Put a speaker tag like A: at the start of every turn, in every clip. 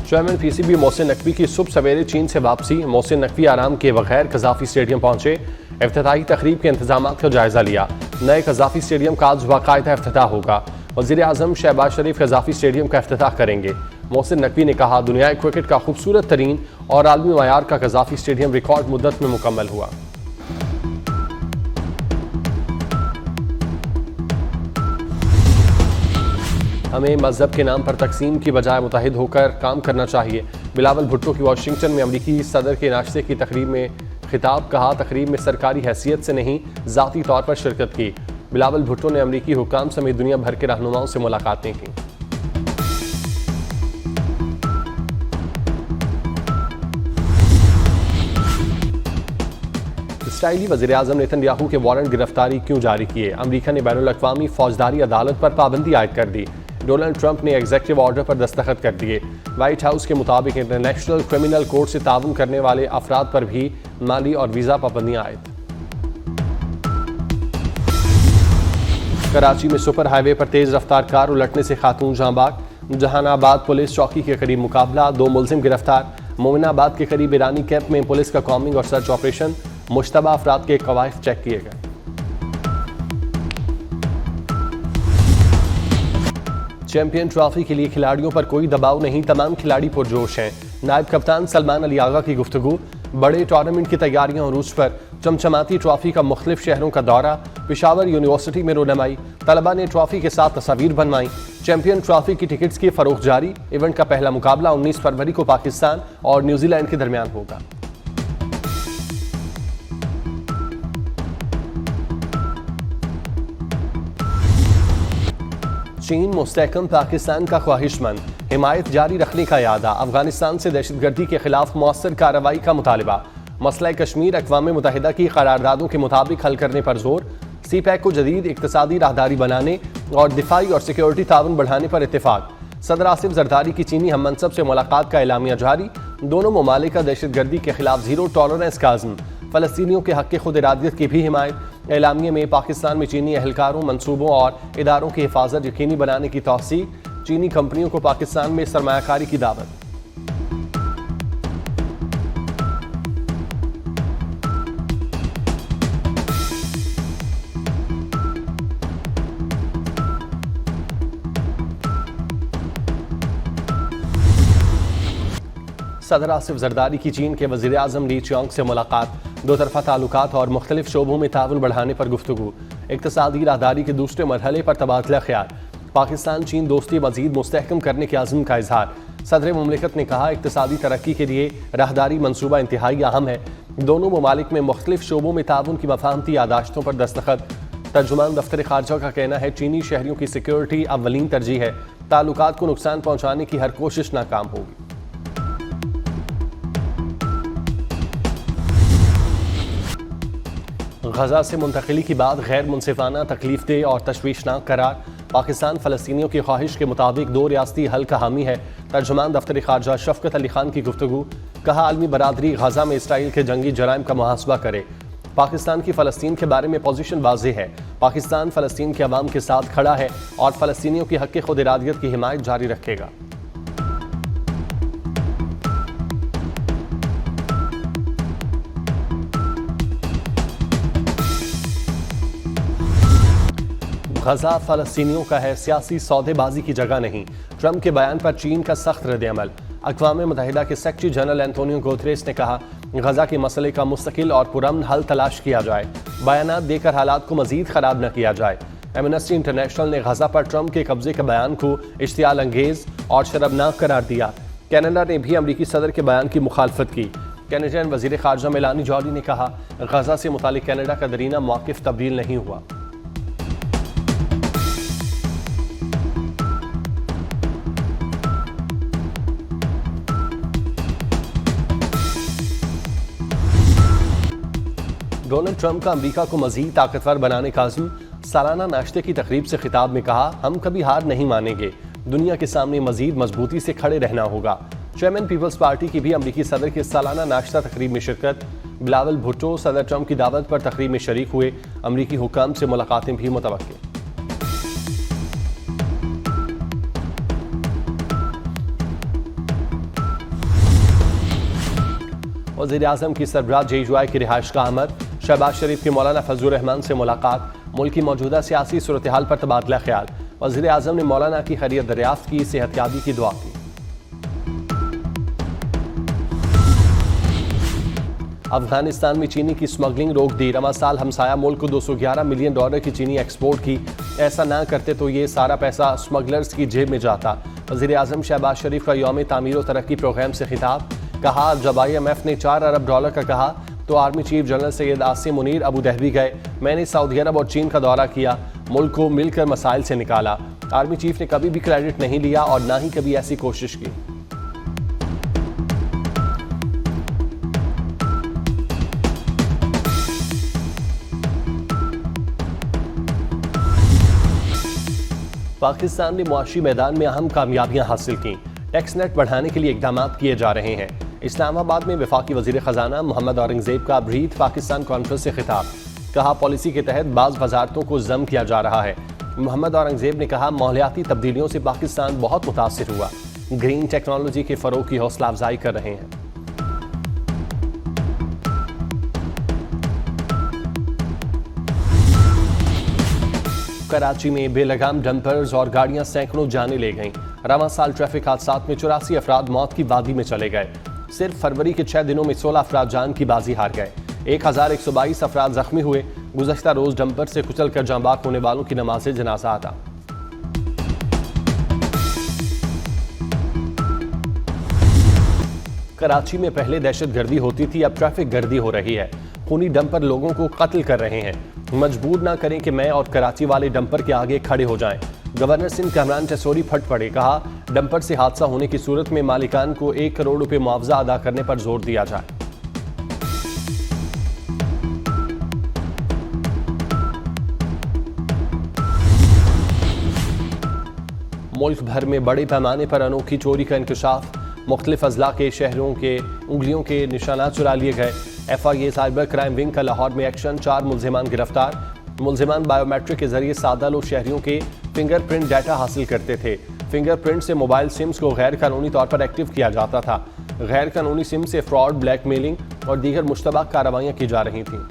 A: Chairman PCB Mohsin Naqvi की सुबह सवेरे चीन से वापसी। मोहसिन नकवी आराम के बगैर कज़ाफ़ी स्टेडियम पहुंचे। इफ्तिताही तकरीब के इंतजाम का जायजा लिया। नए कज़ाफ़ी स्टेडियम का आज बाकायदा इफ्तिताह होगा। वज़ीर आज़म शहबाज शरीफ कज़ाफ़ी स्टेडियम का इफ्तिताह करेंगे। मोहसिन नकवी ने कहा, दुनिया क्रिकेट का खूबसूरत तरीन और आलमी मयार का कज़ाफ़ी स्टेडियम रिकॉर्ड मुद्दत में मुकम्मल हुआ। हमें मजहब के नाम पर तकसीम की बजाय मुतहिद होकर काम करना चाहिए। बिलावल भुट्टो की वाशिंगटन में अमरीकी सदर के नाश्ते की तकरीब में खिताब। कहा, तकरीब में सरकारी हैसियत से नहीं ज़ाती तौर पर शिरकत की। बिलावल भुट्टो ने अमरीकी हुक्काम समेत दुनिया भर के रहनुमाओं से मुलाकातें की। इसराइली वज़ीर आज़म नेतन्याहू के वारंट गिरफ्तारी क्यों जारी किए? अमरीका ने बैनुल अक़वामी फौजदारी अदालत पर पाबंदी आयद कर दी। डोनाल्ड ट्रंप ने एग्जीक्यूटिव ऑर्डर पर दस्तखत कर दिए। व्हाइट हाउस के मुताबिक इंटरनेशनल क्रिमिनल कोर्ट से ताउन करने वाले अफराद पर भी माली और वीज़ा पाबंदियां आयद। कराची में सुपर हाईवे पर तेज रफ्तार कार उलटने से खातून जाँ बाग। जहानाबाद पुलिस चौकी के करीब मुकाबला, 2 मुलजिम गिरफ्तार। मोमिनाबाद के करीब ईरानी कैंप में पुलिस का कॉम्बिंग और सर्च ऑपरेशन। मुश्तबा अफराद के कवायद चेक किए गए। चैंपियन ट्रॉफी के लिए खिलाड़ियों पर कोई दबाव नहीं, तमाम खिलाड़ी पुरजोश हैं। नायब कप्तान सलमान अली आगा की गुफ्तगू। बड़े टूर्नामेंट की तैयारियां उरूज पर। चमचमाती ट्रॉफी का मुख्तलिफ शहरों का दौरा। पेशावर यूनिवर्सिटी में रोनमाई। तलबा ने ट्रॉफी के साथ तस्वीर बनवाई। चैंपियन ट्रॉफी की टिकट्स की फरोख्त जारी। इवेंट का पहला मुकाबला 19 फरवरी को पाकिस्तान और न्यूजीलैंड के दरमियान होगा। चीन मुस्तहकम पाकिस्तान का ख्वाहिशमंद, हिमायत जारी रखने का यादा। अफगानिस्तान से दहशतगर्दी के खिलाफ मौसर कार्रवाई का मुतालबा। मसला कश्मीर अक़वाम मुत्तहिदा की करारदादों के मुताबिक हल करने पर जोर। सी पैक को जदीद इक़्तिसादी राहदारी बनाने और दिफाई और सिक्योरिटी ताउन बढ़ाने पर इत्तेफाक। सदर आसिफ जरदारी की चीनी हम मनसब से मुलाकात का एलामिया जारी। दोनों ममालिक का दहशतगर्दी के खिलाफ जीरो टॉलरेंस का अज़्म। फ़लस्तीनियों के हक़ खुद इरादियत की भी हिमायत। एलामिया में पाकिस्तान में चीनी एहलकारों, मनसूबों और इदारों की हिफाजत यकीनी बनाने की तौसीक। चीनी कंपनियों को पाकिस्तान में सरमायाकारी की दावत। सदर आसिफ जरदारी की चीन के वज़ीर आज़म ली चियांग से मुलाकात। दो तरफा ताल्लुकात और मुख्तलिफ शोबों में ताउन बढ़ाने पर गुफ्तगू। इक़्तिसादी राहदारी के दूसरे मरहले पर तबादला ख्याल। पाकिस्तान चीन दोस्ती मज़ीद मुस्तहकम करने के अज़्म का इजहार। सदर मुमलिकत ने कहा, इक़्तिसादी तरक्की के लिए राहदारी मनसूबा इंतहाई अहम है। दोनों ममालिक में मुख्तलिफ शोबों में ताउन की मफाहमती यादाश्तों पर दस्तखत। तर्जुमान दफ्तर खारजा का कहना है, चीनी शहरियों की सिक्योरिटी अव्वलीन तरजीह है। ताल्लुकात को नुकसान पहुँचाने की हर कोशिश नाकाम होगी। गजा से मुंतकिली की बात गैर मुनसिफाना, तकलीफदेह और तशवीशनाक करार। पाकिस्तान फ़लस्तीनियों की ख्वाहिश के मुताबिक 2 रियासती हल का हामी है। तर्जुमान दफ्तर खारजा शफकत अली खान की गुफ्तगू। कहा, आलमी बरादरी गजा में इसराइल के जंगी जराइम का मुहासबा करे। पाकिस्तान की फ़लस्तीन के बारे में पोजीशन वाज़ेह है। पाकिस्तान फ़लस्तीन के अवाम के साथ खड़ा है और फ़लस्तीनियों की हक़ खुद इरादियत की हिमायत जारी रखेगा। गजा फ़लस्तीनियों का है, सियासी सौदेबाजी की जगह नहीं। ट्रंप के बयान पर चीन का सख्त रद्द-ए-अमल। अक़वाम मुत्तहिदा के सेक्रेटरी जनरल एंटोनियो गुतेरेस ने कहा, गजा के मसले का मुस्तकिल और पुरअमन हल तलाश किया जाए। बयानात देकर हालात को मजीद ख़राब न किया जाए। एमनेस्टी इंटरनेशनल ने गजा पर ट्रंप के कब्जे के बयान को इश्तियाल अंगेज और शर्मनाक करार दिया। कनाडा ने भी अमरीकी सदर के बयान की मुखालफत की। कैनेडियन वज़ीर ख़ारजा मेलानी जॉली ने कहा, गजा से मुतालिक कनाडा का दरीना मौक़िफ़ तब्दील नहीं हुआ। डोनाल्ड ट्रंप का अमेरिका को मजीद ताकतवर बनाने का अज़्म। सालाना नाश्ते की तकरीब से खिताब में कहा, हम कभी हार नहीं मानेंगे। दुनिया के सामने मजीद मजबूती से खड़े रहना होगा। चेयरमैन पीपल्स पार्टी की भी अमरीकी सदर के सालाना नाश्ता तकरीब में शिरकत। बिलावल भुट्टो सदर ट्रंप की दावत पर तकरीब में शरीक हुए। अमरीकी हुक्काम से मुलाकातें भी मुतवक्किल। वज़ीर-ए-आज़म की सरबराह JUI की रिहाइश का अमर, शहबाज शरीफ की मौलाना फजलुर रहमान से मुलाकात, मुल्क की मौजूदा सियासी सूरत हाल पर तबादला ख्याल। वज़ीर-ए-आज़म ने मौलाना की खैरियत दरियाफ्त की, सेहतयाबी की दुआ की। अफगानिस्तान में चीनी की स्मगलिंग रोक दी। रवा साल हमसाया मुल्क को $211 मिलियन की चीनी एक्सपोर्ट की। ऐसा ना करते तो ये सारा पैसा स्मगलर्स की जेब में जाता। वज़ीर-ए-आज़म शहबाज शरीफ का यौम तामीर व तरक्की प्रोग्राम से खिताब, कहा जब IMF ने $4 अरब का कहा तो army chief general Syed Asim Munir Abu Dhabi गए। मैंने सऊदी अरब और चीन का दौरा किया, मुल्क को मिलकर मसाइल से निकाला। आर्मी चीफ ने कभी भी क्रेडिट नहीं लिया और ना ही कभी ऐसी कोशिश की। पाकिस्तान ने मुआशी मैदान में अहम कामयाबियां हासिल की। टैक्स नेट बढ़ाने के लिए इकदाम किए जा रहे हैं। इस्लामाबाद में वफाकी वजीर खजाना मोहम्मद औरंगजेब का ब्रीथ पाकिस्तान कॉन्फ्रेंस से खिताब, कहा पॉलिसी के तहत बाज़ वजारतों को जम किया जा रहा है। मोहम्मद औरंगजेब ने कहा माहौलियाती तब्दीलियों से पाकिस्तान बहुत मुतासिर हुआ, ग्रीन टेक्नोलॉजी के फ़रोग की हौसला अफजाई कर रहे हैं। कराची में बेलगाम डंपर्स और गाड़ियां सैकड़ों जाने ले गईं। रवां साल ट्रैफिक हादसात में 84 अफराद मौत की वादी में चले गए। सिर्फ फरवरी के 6 दिनों में 16 अफराद जान की बाजी हार गए। 1122 अफराद जख्मी हुए। गुज़श्ता रोज डंपर से कुचल कर जाँ बाक होने वालों की नमाज़े जनाजा अदा। कराची में पहले दहशत गर्दी होती थी, अब ट्रैफिक गर्दी हो रही है। खूनी डंपर लोगों को कत्ल कर रहे हैं। मजबूर ना करें कि मैं और कराची वाले डंपर के आगे खड़े हो जाएं। गवर्नर सिंध कामरान टसोरी फट पड़े, कहा डंपर से हादसा होने की सूरत में मालिकान को 1 करोड़ रुपए मुआवजा अदा करने पर जोर दिया जाए। मुल्क भर में बड़े पैमाने पर अनोखी चोरी का इंकशाफ। मुख्तलिफ अजला के शहरों के उंगलियों के निशानात चुरा लिए गए। FIA साइबर क्राइम विंग का लाहौर में एक्शन, 4 मुल्जिमान गिरफ्तार। मुल्जिमान बायोमेट्रिक के जरिए सादा लोग शहरियों के फिंगरप्रिंट डाटा हासिल करते थे। फिंगरप्रिंट से मोबाइल सिम्स को गैर कानूनी तौर पर एक्टिव किया जाता था। गैर कानूनी सिम से फ्रॉड, ब्लैकमेलिंग और दीगर मुश्तबा कार्रवाइयाँ की जा रही थीं।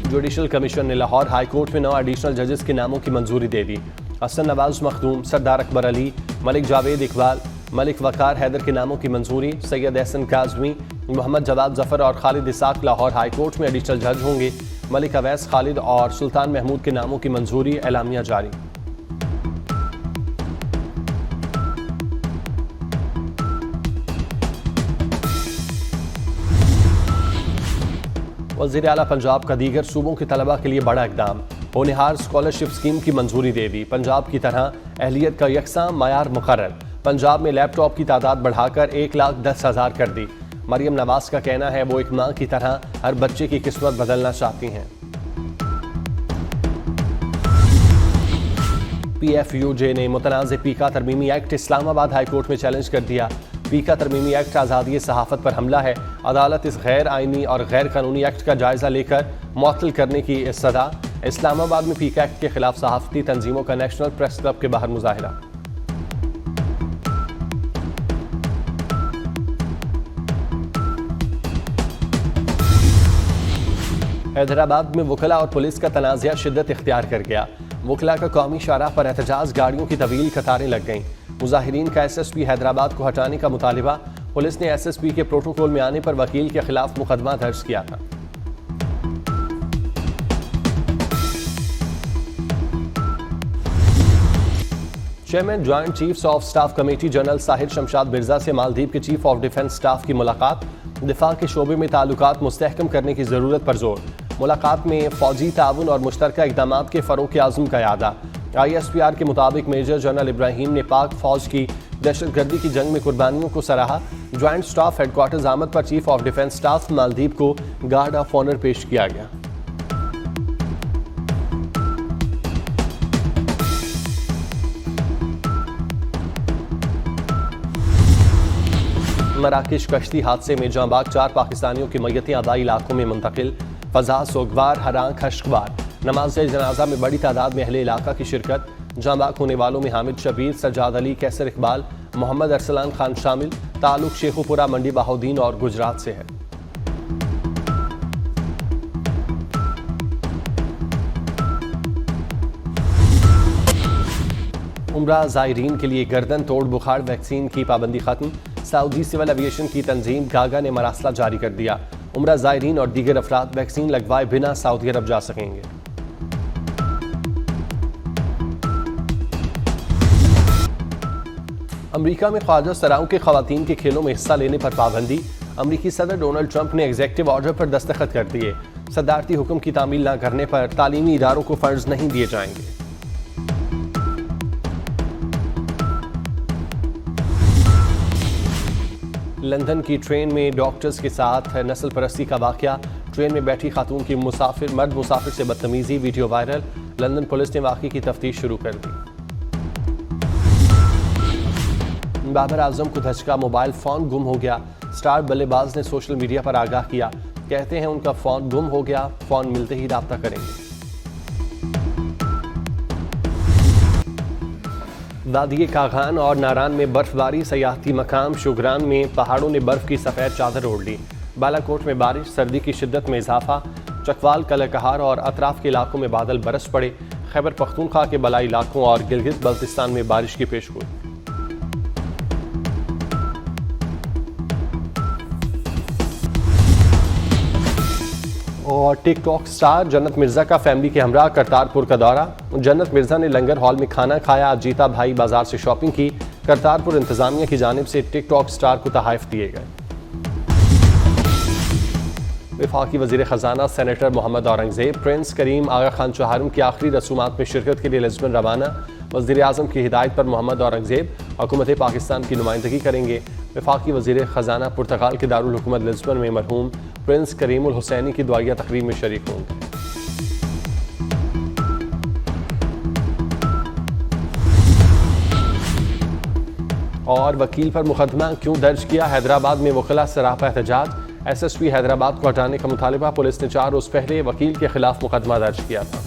A: जुडिशल कमीशन ने लाहौर हाई कोर्ट में 9 एडिशनल जजेस के नामों की मंजूरी दे दी। हसन नवाज मखदूम, सरदार अकबर अली, मलिक जावेद इकबाल, मलिक वकार हैदर के नामों की मंजूरी। सैयद एहसन काज़मी, मोहम्मद जवाद जफर और खालिद इसाक लाहौर हाई कोर्ट में एडिशनल जज होंगे। मलिक अवैस खालिद और सुल्तान महमूद के नामों की मंजूरी। एलामिया जारी। वज़ीर आला पंजाब का दीगर सूबों के तलबा के लिए बड़ा इकदाम। होनहार स्कॉलरशिप स्कीम की मंजूरी दे दी। पंजाब की तरह अहलियत का यकसा मायार मुकर्रर। पंजाब में लैपटॉप की तादाद बढ़ाकर 1,10,000 कर दी। मरियम नवाज का कहना है वो एक माँ की तरह हर बच्चे की किस्मत बदलना चाहती हैं। PFUJ ने मुतनाज़ पीका तरमीमी एक्ट इस्लामाबाद हाई कोर्ट में चैलेंज कर दिया। पीका तरमीमी एक्ट आज़ादी सहाफ़त पर हमला है। अदालत इस गैर आइनी और गैर कानूनी एक्ट का जायज़ा लेकर मुअत्तल करने की इस्तदा। इस्लामाबाद में पीका एक्ट के खिलाफ सहाफ़ती तंजीमों का नेशनल प्रेस क्लब के बाहर मुजाहिरा। हैदराबाद में वकला और पुलिस का तनाज़ा शिद्दत इख्तियार कर गया। वकला का कौमी शाहराह पर एहतजाज, गाड़ियों की तवील कतारें लग गईं। मुजाहिरीन का SSP हैदराबाद को हटाने का मुतालिबा। पुलिस ने SSP के प्रोटोकॉल में आने पर वकील के खिलाफ मुकदमा दर्ज किया था। Chairman joint chiefs of staff committee general Sahir Shamshad Mirza से मालदीव के चीफ ऑफ डिफेंस स्टाफ की मुलाकात। दिफा के शोबे में ताल्लुकात मुस्तहकम करने की जरूरत पर जोर। मुलाकात में फौजी ताउन और मुश्तरका इक़दामात के फ़रोग़ के आज़म का यादा। ISPR के मुताबिक मेजर जनरल इब्राहिम ने पाक फौज की दहशतगर्दी की जंग में कुर्बानियों को सराहा। ज्वाइंट स्टाफ हेडक्वार्टर्स आमद पर chief of defence staff Maldives को गार्ड ऑफ ऑनर पेश किया गया। मराकश कश्ती हादसे में जांबाग 4 पाकिस्तानियों की मैयतें आबाई इलाकों में मुंतकिल। फजा, सोगवार, हरां, खश्कवार नमाज जनाजा में बड़ी तादाद में अहले इलाका की शिरकत। जाँ बाग होने वालों में हामिद शबीर, सज्जाद अली, कैसर इकबाल, मोहम्मद अरसलान खान शामिल। ताल्लुक शेखुपुरा, मंडी बहाउद्दीन और गुजरात से है। उम्रा ज़ायरीन के लिए गर्दन तोड़ बुखार वैक्सीन की पाबंदी खत्म। सऊदी सिविल एविएशन की तंजीम गागा ने मरासला जारी कर दिया। उम्रा ज़ायरीन और दीगर अफराद वैक्सीन लगवाए बिना सऊदी अरब जा सकेंगे। अमरीका में ख्वाजा सराओं के खवातीन के खेलों में हिस्सा लेने पर पाबंदी। अमरीकी सदर डोनाल्ड ट्रंप ने एग्जेक्टिव ऑर्डर पर दस्तखत कर दिए। सदारती हुक्म की तामील न करने पर तालीमी इदारों को फंड्स नहीं दिए जाएंगे। लंदन की ट्रेन में डॉक्टर्स के साथ नस्ल परस्ती का वाकया। ट्रेन में बैठी खातून की मर्द मुसाफिर से बदतमीजी, वीडियो वायरल। लंदन पुलिस ने वाकये की तफ्तीश शुरू कर दी। बाबर आजम को धचका, मोबाइल फोन गुम हो गया। स्टार बल्लेबाज ने सोशल मीडिया पर आगाह किया, कहते हैं उनका फोन गुम हो गया, फोन मिलते ही राब्ता करेंगे। वादी कागान और नारान में बर्फबारी, सयाहती मकाम शुगरान में पहाड़ों ने बर्फ की सफ़ेद चादर ओढ़ ली। बालाकोट में बारिश, सर्दी की शिद्दत में इजाफा। चकवाल, कलकहार और अतराफ के इलाकों में बादल बरस पड़े। खैबर पख्तूनख्वा के बलाई इलाकों और गिलगित बल्तिस्तान में बारिश की पेशगोई। और टिकटॉक स्टार जन्नत मिर्जा का फैमिली के हमरा करतारपुर का दौरा। जन्नत मिर्जा ने लंगर हॉल में खाना खाया, जीता भाई बाजार से शॉपिंग की। करतारपुर इंतजामिया की जानिब से टिकटॉक स्टार को तोहफे दिए गए। वफाकी वजीर खजाना सेनेटर मोहम्मद औरंगजेब प्रिंस करीम आगा खान चौहारुम की आखिरी रसूमात में शिरकत के लिए लिस्बन रवाना। वजीर आजम की हिदायत पर मोहम्मद औरंगजेब हुकूमत पाकिस्तान की नुमाइंदगी करेंगे। वफाकी वजीर खजाना पुर्तगाल के दारुल हुकूमत लिस्बन में मरहूम प्रिंस करीमुल हुसैनी की दुआया तकरीब में शरीक होंगे। और वकील पर मुकदमा क्यों दर्ज किया, हैदराबाद में वकीला सरापा एहतजाज। SSP हैदराबाद को हटाने का मुतालिबा। पुलिस ने 4 रोज पहले वकील के खिलाफ मुकदमा दर्ज किया था।